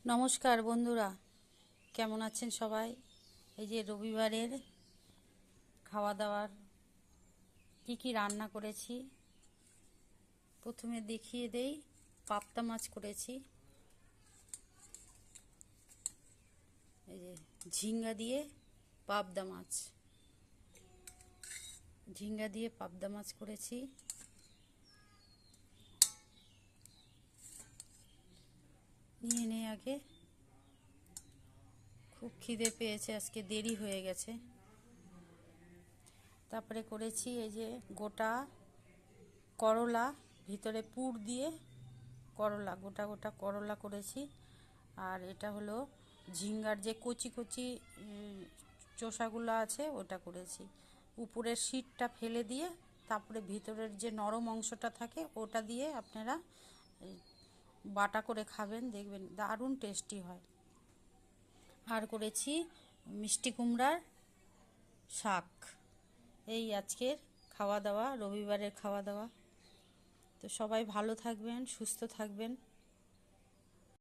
নমস্কার বন্ধুরা, কেমন আছেন সবাই? এই যে রবিবারের খাওয়া দাওয়ার কি রান্না করেছি প্রথমে দেখিয়ে দেই। পাবদা মাছ করেছি, এই যে ঝিঙ্গা দিয়ে পাবদা মাছ, করেছি। নিয়ে নে আগে, খুব খিদে পেয়েছে, আজকে দেরি হয়ে গেছে। তারপরে করেছি এই যে গোটা করলা, ভিতরে পুর দিয়ে করলা, গোটা গোটা করলা করেছি। আর এটা হলো ঝিঙ্গার যে কচি কচি চোষাগুলো আছে ওটা করেছি। উপরের শীটটা ফেলে দিয়ে তারপরে ভিতরের যে নরম অংশটা থাকে ওটা দিয়ে আপনারা বাটা করে খাবেন, দেখবেন দারুণ টেস্টি হয়। আর করেছি মিষ্টি কুমড়ার শাক। এই আজকের খাওয়া দাওয়া, রবিবারের খাওয়া দাওয়া। তো সবাই ভালো থাকবেন, সুস্থ থাকবেন।